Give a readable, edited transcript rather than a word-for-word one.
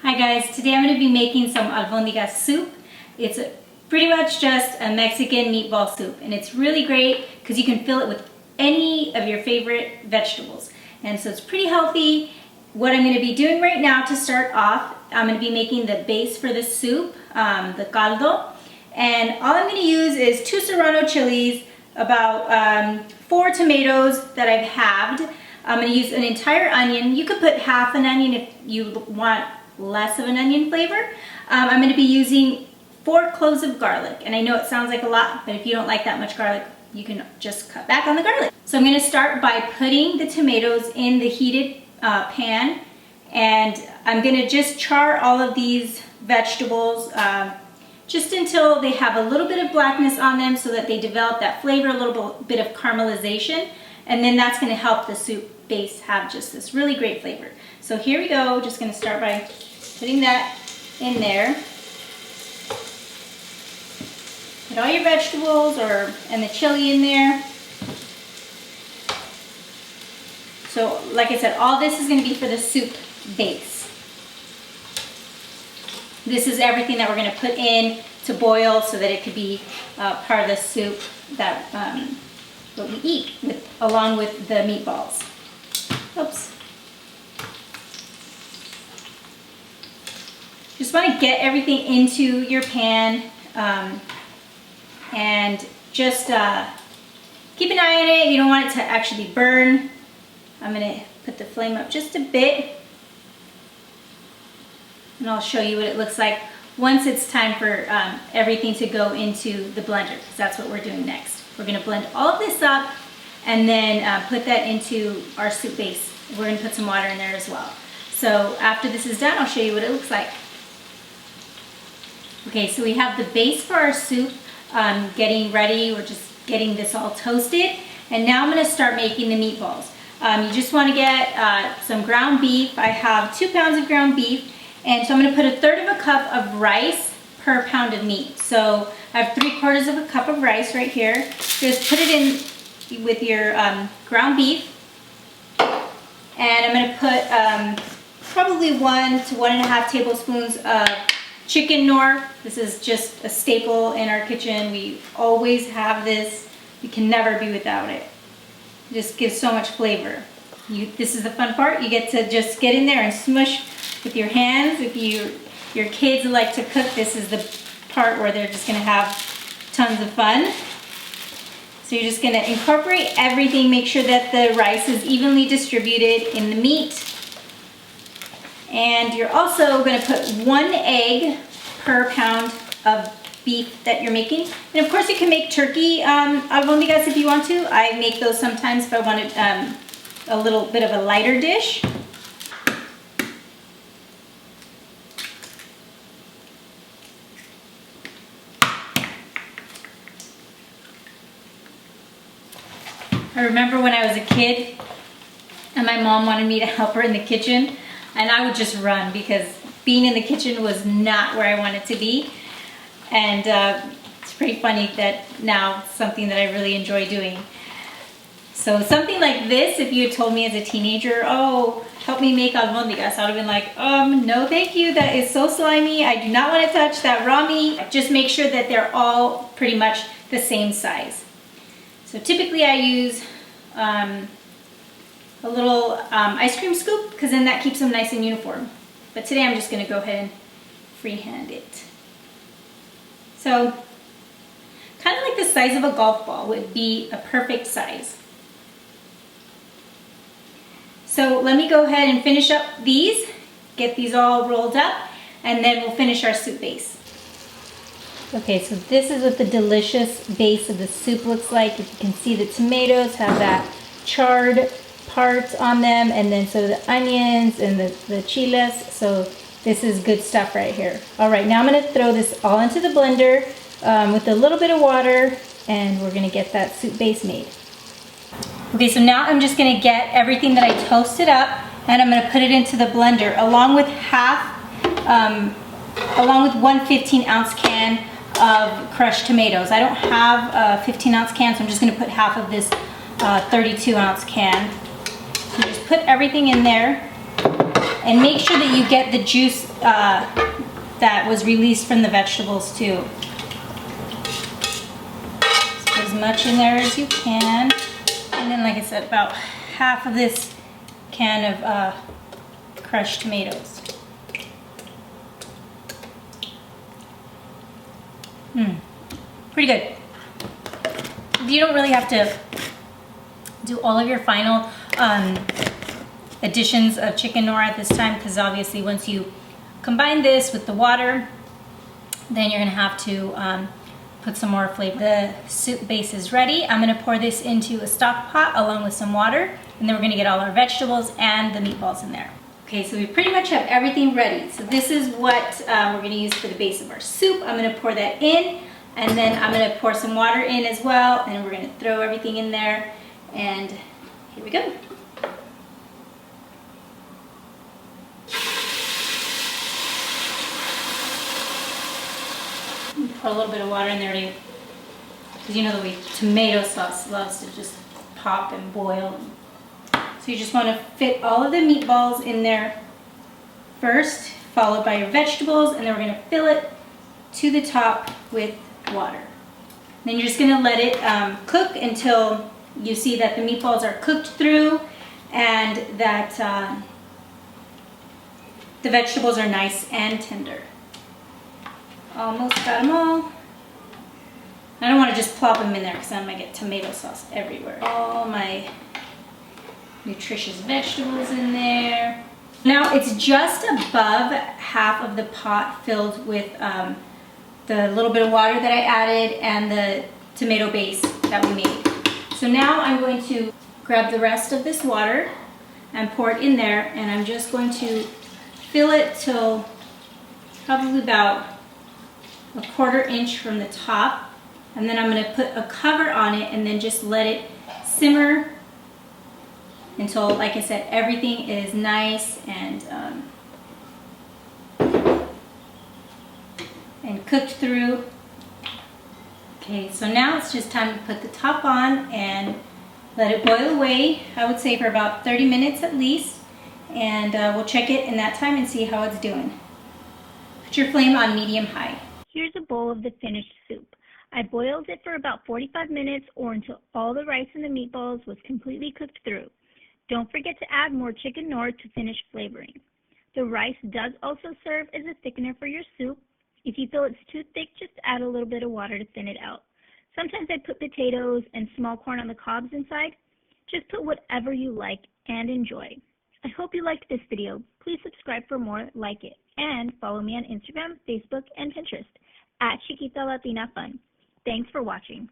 Hi guys, today I'm going to be making some albondigas soup. It's pretty much just a Mexican meatball soup, and it's really great because you can fill it with any of your favorite vegetables. And so it's pretty healthy. What I'm going to be doing right now to start off, I'm going to be making the base for the soup, the caldo. And all I'm going to use is 2 Serrano Chiles, about 4 tomatoes that I've halved. I'm going to use an entire onion. You could put half an onion if you want less of an onion flavor. I'm going to be using 4 cloves of garlic, and I know it sounds like a lot, but if you don't like that much garlic, you can just cut back on the garlic. So I'm going to start by putting the tomatoes in the heated pan, and I'm going to just char all of these vegetables just until they have a little bit of blackness on them so that they develop that flavor, a little bit of caramelization, and then that's going to help the soup base have just this really great flavor. So here we go, just going to start by putting that in there. Put all your vegetables and the chili in there. So like I said, all this is going to be for the soup base. This is everything that we're going to put in to boil so that it could be part of the soup that what we eat along with the meatballs. Oops. Just want to get everything into your pan and just keep an eye on it. You don't want it to actually burn. I'm going to put the flame up just a bit, and I'll show you what it looks like once it's time for everything to go into the blender, because that's what we're doing next. We're going to blend all of this up and then put that into our soup base. We're going to put some water in there as well. So after this is done, I'll show you what it looks like. Okay, so we have the base for our soup getting ready. We're just getting this all toasted. And now I'm going to start making the meatballs. You just want to get some ground beef. I have 2 pounds of ground beef. And so I'm going to put 1/3 of a cup of rice per pound of meat. So I have 3/4 of a cup of rice right here. Just put it in with your ground beef. And I'm going to put probably 1 to 1.5 tablespoons of Chicken Knorr. This is just a staple in our kitchen. We always have this. We can never be without it. It just gives so much flavor. This is the fun part. You get to just get in there and smush with your hands. If your kids like to cook, this is the part where they're just going to have tons of fun. So you're just going to incorporate everything. Make sure that the rice is evenly distributed in the meat. And you're also going to put 1 egg per pound of beef that you're making. And of course you can make turkey albondigas if you want to. I make those sometimes if I want a little bit of a lighter dish. I remember when I was a kid and my mom wanted me to help her in the kitchen, and I would just run because being in the kitchen was not where I wanted to be. And it's pretty funny that now it's something that I really enjoy doing. So something like this, if you had told me as a teenager, oh, help me make albondigas, I would have been like, no thank you, that is so slimy. I do not want to touch that raw meat. Just make sure that they're all pretty much the same size. So typically I use a little ice cream scoop, because then that keeps them nice and uniform. But today I'm just going to go ahead and freehand it. So kind of like the size of a golf ball would be a perfect size. So let me go ahead and finish up these, get these all rolled up, and then we'll finish our soup base. Okay, so this is what the delicious base of the soup looks like. If you can see, the tomatoes have that charred parts on them, and then so the onions and the chiles. So this is good stuff right here. All right, now I'm going to throw this all into the blender with a little bit of water, and we're going to get that soup base made. Okay, so now I'm just going to get everything that I toasted up, and I'm going to put it into the blender along with one 15-ounce can of crushed tomatoes. I don't have a 15-ounce can, so I'm just going to put half of this 32-ounce can. So just put everything in there. And make sure that you get the juice that was released from the vegetables too. So put as much in there as you can. And then, like I said, about half of this can of crushed tomatoes. Pretty good. You don't really have to do all of your final additions of Chicken Knorr at this time, because obviously once you combine this with the water, then you're gonna have to put some more flavor. The soup base is ready. I'm gonna pour this into a stock pot along with some water, and then we're gonna get all our vegetables and the meatballs in there. Okay, so we pretty much have everything ready. So this is what we're gonna use for the base of our soup. I'm gonna pour that in, and then I'm gonna pour some water in as well, and we're gonna throw everything in there, and here we go. Pour a little bit of water in there too, because you know the way tomato sauce loves to just pop and boil. So you just want to fit all of the meatballs in there first, followed by your vegetables, and then we're going to fill it to the top with water. Then you're just going to let it cook until you see that the meatballs are cooked through and that the vegetables are nice and tender. Almost got them all. I don't want to just plop them in there because then I might get tomato sauce everywhere. All my nutritious vegetables in there. Now it's just above half of the pot filled with the little bit of water that I added and the tomato base that we made. So now I'm going to grab the rest of this water and pour it in there, and I'm just going to fill it till probably about a 1/4 inch from the top, and then I'm going to put a cover on it and then just let it simmer until, like I said, everything is nice and cooked through. Okay, so now it's just time to put the top on and let it boil away, I would say for about 30 minutes at least, and we'll check it in that time and see how it's doing. Put your flame on medium-high. Here's a bowl of the finished soup. I boiled it for about 45 minutes or until all the rice and the meatballs was completely cooked through. Don't forget to add more Chicken Knorr to finish flavoring. The rice does also serve as a thickener for your soup. If you feel it's too thick, just add a little bit of water to thin it out. Sometimes I put potatoes and small corn on the cobs inside. Just put whatever you like and enjoy. I hope you liked this video. Please subscribe for more like it, and follow me on Instagram, Facebook, and Pinterest @Chiquita Latina Fun. Thanks for watching.